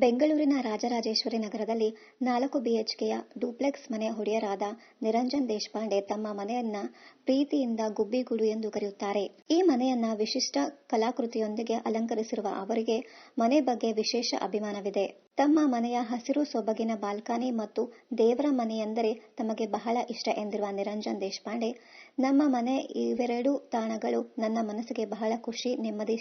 ಬೆಂಗಳೂರಿನ ರಾಜರಾಜೇಶ್ವರಿ ನಗರದಲ್ಲಿ 4 ಬಿಎಚ್ಕೆಯ ಡೂಪ್ಲೆಕ್ಸ್ ಮನೆ ಒಡೆಯರಾದ ನಿರಂಜನ್ ದೇಶಪಾಂಡೆ ತಮ್ಮ ಮನೆಯನ್ನ ಪ್ರೀತಿಯಿಂದ ಗುಬ್ಬಿಗೂಡು ಎಂದು ಕರೆಯುತ್ತಾರೆ. ಈ ಮನೆಯನ್ನ ವಿಶಿಷ್ಟ ಕಲಾಕೃತಿಯೊಂದಿಗೆ ಅಲಂಕರಿಸಿರುವ ಅವರಿಗೆ ಮನೆ ಬಗ್ಗೆ ವಿಶೇಷ ಅಭಿಮಾನವಿದೆ. ತಮ್ಮ ಮನೆಯ ಹಸಿರು ಸೊಬಗಿನ ಬಾಲ್ಕನಿ ಮತ್ತು ದೇವರ ಮನೆಯೆಂದರೆ ತಮಗೆ ಬಹಳ ಇಷ್ಟ ಎಂದಿರುವ ನಿರಂಜನ್ ದೇಶಪಾಂಡೆ, ನಮ್ಮ ಮನೆ ಇವೆರಡೂ ತಾಣಗಳು ನನ್ನ ಮನಸ್ಸಿಗೆ ಬಹಳ ಖುಷಿ, ನೆಮ್ಮದಿ,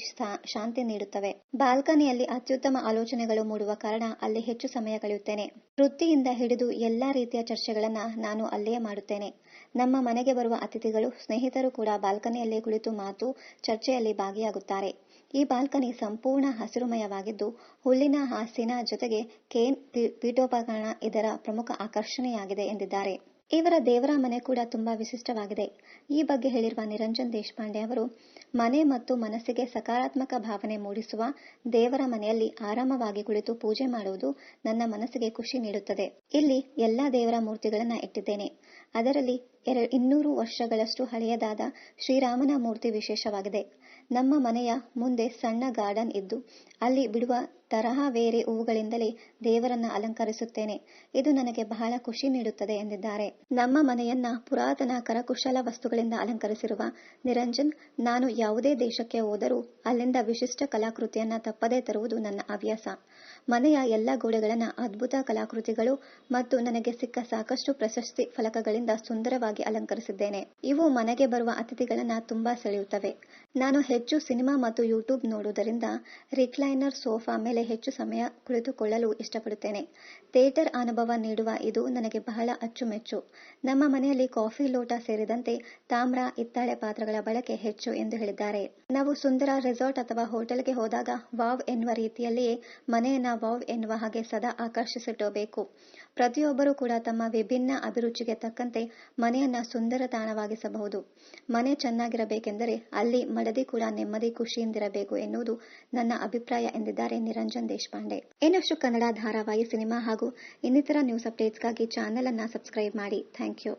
ಶಾಂತಿ ನೀಡುತ್ತವೆ. ಬಾಲ್ಕನಿಯಲ್ಲಿ ಅತ್ಯುತ್ತಮ ಆಲೋಚನೆಗಳು ಮೂಡುವ ಕಾರಣ ಅಲ್ಲಿ ಹೆಚ್ಚು ಸಮಯ ಕಳೆಯುತ್ತೇನೆ. ವೃತ್ತಿಯಿಂದ ಹಿಡಿದು ಎಲ್ಲಾ ರೀತಿಯ ಚರ್ಚೆಗಳನ್ನ ನಾನು ಅಲ್ಲಿಯೇ ಮಾಡುತ್ತೇನೆ. ನಮ್ಮ ಮನೆಗೆ ಬರುವ ಅತಿಥಿಗಳು, ಸ್ನೇಹಿತರು ಕೂಡ ಬಾಲ್ಕನಿಯಲ್ಲಿ ಕುಳಿತು ಮಾತು, ಚರ್ಚೆಯಲ್ಲಿ ಭಾಗಿಯಾಗುತ್ತಾರೆ. ಈ ಬಾಲ್ಕನಿ ಸಂಪೂರ್ಣ ಹಸಿರುಮಯವಾಗಿದ್ದು, ಹುಲ್ಲಿನ ಹಾಸಿನ ಜೊತೆಗೆ ಕೇನ್ ಪೀಠೋಪಕರಣ ಇದರ ಪ್ರಮುಖ ಆಕರ್ಷಣೆಯಾಗಿದೆ ಎಂದಿದ್ದಾರೆ. ಇವರ ದೇವರ ಮನೆ ಕೂಡ ತುಂಬಾ ವಿಶಿಷ್ಟವಾಗಿದೆ. ಈ ಬಗ್ಗೆ ಹೇಳಿರುವ ನಿರಂಜನ್ ದೇಶಪಾಂಡೆ ಅವರು, ಮನೆ ಮತ್ತು ಮನಸ್ಸಿಗೆ ಸಕಾರಾತ್ಮಕ ಭಾವನೆ ಮೂಡಿಸುವ ದೇವರ ಮನೆಯಲ್ಲಿ ಆರಾಮವಾಗಿ ಕುಳಿತು ಪೂಜೆ ಮಾಡುವುದು ನನ್ನ ಮನಸ್ಸಿಗೆ ಖುಷಿ ನೀಡುತ್ತದೆ. ಇಲ್ಲಿ ಎಲ್ಲಾ ದೇವರ ಮೂರ್ತಿಗಳನ್ನ ಇಟ್ಟಿದ್ದೇನೆ. ಅದರಲ್ಲಿ 200 ವರ್ಷಗಳಷ್ಟು ಹಳೆಯದಾದ ಶ್ರೀರಾಮನ ಮೂರ್ತಿ ವಿಶೇಷವಾಗಿದೆ. ನಮ್ಮ ಮನೆಯ ಮುಂದೆ ಸಣ್ಣ ಗಾರ್ಡನ್ ಇದ್ದು ಅಲ್ಲಿ ಬಿಡುವ ತರಹವೇರೆ ಹೂವುಗಳಿಂದಲೇ ದೇವರನ್ನ ಅಲಂಕರಿಸುತ್ತೇನೆ. ಇದು ನನಗೆ ಬಹಳ ಖುಷಿ ನೀಡುತ್ತದೆ ಎಂದಿದ್ದಾರೆ. ನಮ್ಮ ಮನೆಯನ್ನ ಪುರಾತನ ಕರಕುಶಲ ವಸ್ತುಗಳಿಂದ ಅಲಂಕರಿಸಿರುವ ನಿರಂಜನ್, ನಾನು ಯಾವುದೇ ದೇಶಕ್ಕೆ ಹೋದರೂ ಅಲ್ಲಿಂದ ವಿಶಿಷ್ಟ ಕಲಾಕೃತಿಯನ್ನ ತಪ್ಪದೇ ತರುವುದು ನನ್ನ ಹವ್ಯಾಸ. ಮನೆಯ ಎಲ್ಲ ಗೋಡೆಗಳನ್ನ ಅದ್ಭುತ ಕಲಾಕೃತಿಗಳು ಮತ್ತು ನನಗೆ ಸಿಕ್ಕ ಸಾಕಷ್ಟು ಪ್ರಶಸ್ತಿ ಫಲಕಗಳಿಂದ ಸುಂದರವಾಗಿ ಅಲಂಕರಿಸಿದ್ದೇನೆ. ಇವು ಮನೆಗೆ ಬರುವ ಅತಿಥಿಗಳನ್ನ ತುಂಬಾ ಸೆಳೆಯುತ್ತವೆ. ನಾನು ಹೆಚ್ಚು ಸಿನಿಮಾ ಮತ್ತು ಯೂಟ್ಯೂಬ್ ನೋಡುವುದರಿಂದ ರಿಕ್ಲೈನರ್ ಸೋಫಾ ಮೇಲೆ ಹೆಚ್ಚು ಸಮಯ ಕುಳಿತುಕೊಳ್ಳಲು ಇಷ್ಟಪಡುತ್ತೇನೆ. ಥಿಯೇಟರ್ ಅನುಭವ ನೀಡುವ ಇದು ನನಗೆ ಬಹಳ ಅಚ್ಚುಮೆಚ್ಚು. ನಮ್ಮ ಮನೆಯಲ್ಲಿ ಕಾಫಿ ಲೋಟ ಸೇರಿದಂತೆ ತಾಮ್ರ, ಹಿತ್ತಾಳೆ ಪಾತ್ರೆಗಳ ಬಳಕೆ ಹೆಚ್ಚು ಎಂದು ಹೇಳಿದ್ದಾರೆ. ನಾವು ಸುಂದರ ರೆಸಾರ್ಟ್ ಅಥವಾ ಹೋಟೆಲ್ಗೆ ಹೋದಾಗ ವಾವ್ ಎನ್ನುವ ರೀತಿಯಲ್ಲಿಯೇ ಮನೆಯನ್ನ ವಾವ್ ಎನ್ನುವ ಹಾಗೆ ಸದಾ ಆಕರ್ಷಿಸಿಡಬೇಕು. ಪ್ರತಿಯೊಬ್ಬರೂ ಕೂಡ ತಮ್ಮ ವಿಭಿನ್ನ ಅಭಿರುಚಿಗೆ ತಕ್ಕಂತೆ ಮನೆಯನ್ನ ಸುಂದರ ತಾಣವಾಗಿಸಬಹುದು. ಮನೆ ಚೆನ್ನಾಗಿರಬೇಕೆಂದರೆ ಅಲ್ಲಿ ಮಡದಿ ಕೂಡ ನೆಮ್ಮದಿ, ಖುಷಿಯಿಂದಿರಬೇಕು ಎನ್ನುವುದು ನನ್ನ ಅಭಿಪ್ರಾಯ ಎಂದಿದ್ದಾರೆ ನಿರಂಜನ್ ದೇಶಪಾಂಡೆ. ಇನ್ನಷ್ಟು ಕನ್ನಡ ಧಾರಾವಾಹಿ, ಸಿನಿಮಾ ಹಾಗೂ ಇನ್ನಿತರ ನ್ಯೂಸ್ ಅಪ್ಡೇಟ್ಸ್ಗಾಗಿ ಚಾನೆಲ್ ಅನ್ನ ಸಬ್ಸ್ಕ್ರೈಬ್ ಮಾಡಿ. Thank you.